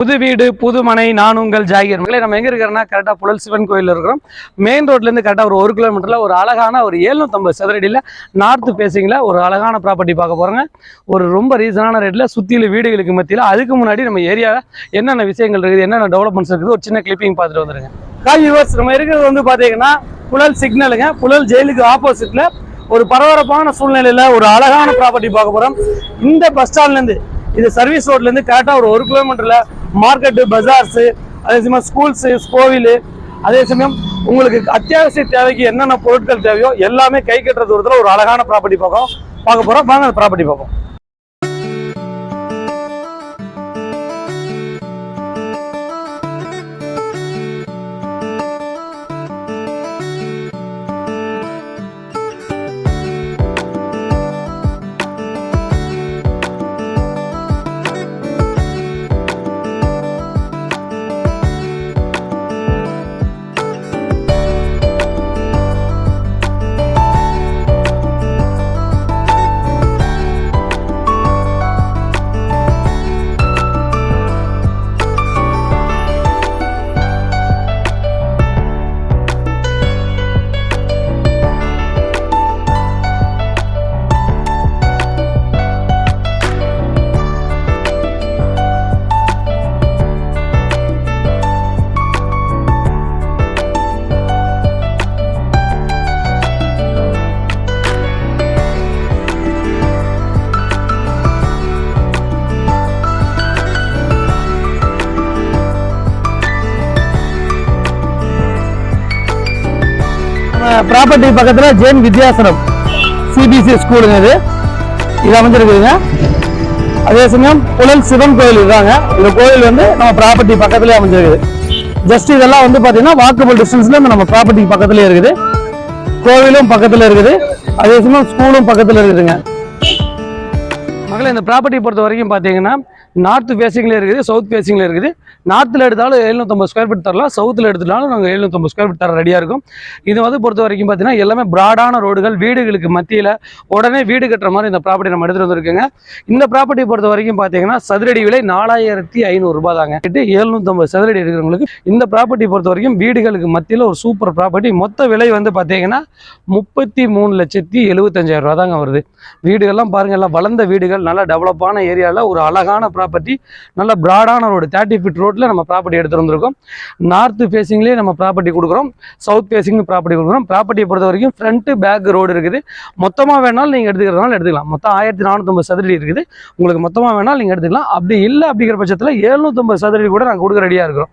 புது வீடு புது மனை நான் உங்கள் ஜாகிர் மகளே. நம்ம எங்க இருக்கிறோம்னா கரெக்டாக புழல் சிவன் கோயில் இருக்கிறோம். மெயின் ரோட்லேருந்து கரெக்டாக ஒரு கிலோமீட்டரில் ஒரு அழகான ஒரு 750 சதுரடியில் நார்த்து பேசிங்கில் ஒரு அழகான ப்ராப்பர்ட்டி பார்க்க போகிறோங்க. ஒரு ரொம்ப ரீசனான ரேட்டில் சுற்றியில் வீடுகளுக்கு மத்தியில். அதுக்கு முன்னாடி நம்ம ஏரியாவில் என்னென்ன விஷயங்கள் இருக்குது, என்னென்ன டெவலப்மெண்ட்ஸ் இருக்குது, ஒரு சின்ன கிளிப்பிங் பார்த்துட்டு வந்துருங்க. வியூவர்ஸ், நம்ம இருக்கிறது வந்து பார்த்தீங்கன்னா புழல் சிக்னலுங்க. புழல் ஜெயிலுக்கு ஆப்போசிட்டில் ஒரு பரபரப்பான சூழ்நிலையில் ஒரு அழகான ப்ராப்பர்ட்டி பார்க்க போகிறோம். இந்த பஸ் ஸ்டாண்ட்லேருந்து இது சர்வீஸ் ரோட்லேருந்து கரெக்டாக ஒரு கிலோமீட்டரில் மார்க்கெட்டு, பஜார்ஸு, அதே சமயம் ஸ்கூல்ஸு, கோவில், அதே சமயம் உங்களுக்கு அத்தியாவசிய தேவைக்கு என்னென்ன பொருட்கள் தேவையோ எல்லாமே கை கட்டுற தூரத்தில் ஒரு அழகான ப்ராப்பர்ட்டி பார்க்க போகிறோம். வாங்க அந்த ப்ராப்பர்ட்டி பார்ப்போம். ப்ராப்பர்ட்டி பக்கத்தில் ஜெயின் வித்யாசனம் சிபிசி ஸ்கூலுங்க. இது அமைஞ்சிருக்குதுங்க. அதே சமயம் புழல் சிவன் கோயில் இருக்காங்க. இந்த கோயில் வந்து நம்ம ப்ராப்பர்ட்டி பக்கத்துலேயே அமைஞ்சிருக்குது. ஜஸ்ட் இதெல்லாம் வந்து பார்த்தீங்கன்னா வாக்கபிள் டிஸ்டன்ஸ்ல நம்ம ப்ராப்பர்ட்டி பக்கத்துலேயே இருக்குது. கோவிலும் பக்கத்தில் இருக்குது. அதே சமயம் ஸ்கூலும் பக்கத்தில் இருக்குதுங்க. மகளே, இந்த ப்ராப்பர்ட்டி பொறுத்த வரைக்கும் பார்த்தீங்கன்னா நார்த் ஃபேஸிங்கில் இருக்குது, சவுத் ஃபேஸிங்கில் இருக்குது. நார்த்தில் எடுத்தாலும் 750 ஸ்கொயர் ஃபீட் தரலாம், சவுத்தில் எடுத்துட்டாலும் நாங்கள் 750 ஸ்கொயர் ஃபீட் தர ரெடியாக இருக்கும். இது வந்து பொறுத்த வரைக்கும் பார்த்தீங்கன்னா எல்லாமே ப்ராடான ரோடுகள், வீடுகளுக்கு மத்தியில் உடனே வீடு கட்டுற மாதிரி இந்த ப்ராப்பர்ட்டி நம்ம எடுத்துகிட்டு வந்துருக்குங்க. இந்த ப்ராப்பர்ட்டி பொறுத்த வரைக்கும் பார்த்தீங்கன்னா சதுரடி விலை 4500 ரூபாய் தாங்க. 750 சதுரடி இருக்கிறவங்களுக்கு இந்த ப்ராப்பர்ட்டி பொறுத்த வரைக்கும் வீடுகளுக்கு மத்தியில் ஒரு சூப்பர் ப்ராப்பர்ட்டி. மொத்த விலை வந்து பார்த்தீங்கன்னா 33,75,000 ரூபா தாங்க வருது. வீடுகள்லாம் பாருங்கள், எல்லாம் வளர்ந்த வீடுகள், நல்லா டெவலப்பான ஏரியாவில் ஒரு அழகான ப்ராப்பர்ட்டி, நல்ல ப்ராடான ரோடு, 30 ஃபீட் ரோட்டில் நம்ம ப்ராப்பர்ட்டி எடுத்துகிட்டு வந்திருக்கோம். நார்த்து ஃபேஸிங்லேயே நம்ம ப்ராப்பர்ட்டி கொடுக்குறோம், சவுத் ஃபேஸிங் ப்ராப்பர்ட்டி கொடுக்குறோம். ப்ராப்பர்ட்டியை பொறுத்த வரைக்கும் ஃப்ரண்ட்டு பேக் ரோடு இருக்குது. மொத்தமாக வேணாலும் நீங்கள் எடுத்துக்கிறதுனால எடுத்துக்கலாம். மொத்தம் 1450 சதுரடி இருக்குது. உங்களுக்கு மொத்தமாக வேணாலும் நீங்கள் எடுத்துக்கலாம். அப்படி இல்லை அப்படிங்கிற பட்சத்தில் 750 சதுரடி கூட நாங்கள் கொடுக்க ரெடியாக இருக்கிறோம்.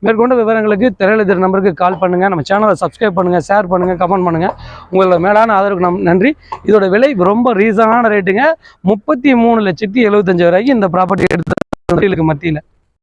மேற்கொண்ட விவரங்களுக்கு திரையில நம்பருக்கு கால் பண்ணுங்கள். நம்ம சேனலை சப்ஸ்கிரைப் பண்ணுங்கள், ஷேர் பண்ணுங்கள், கமெண்ட் பண்ணுங்கள். உங்களோட மேலான ஆதரவுக்கு நன்றி. இதோட விலை ரொம்ப ரீசனான ரேட்டுங்க. 33,75,000 இந்த ப்ராப்பர்ட்டி எடுத்து மத்தியில்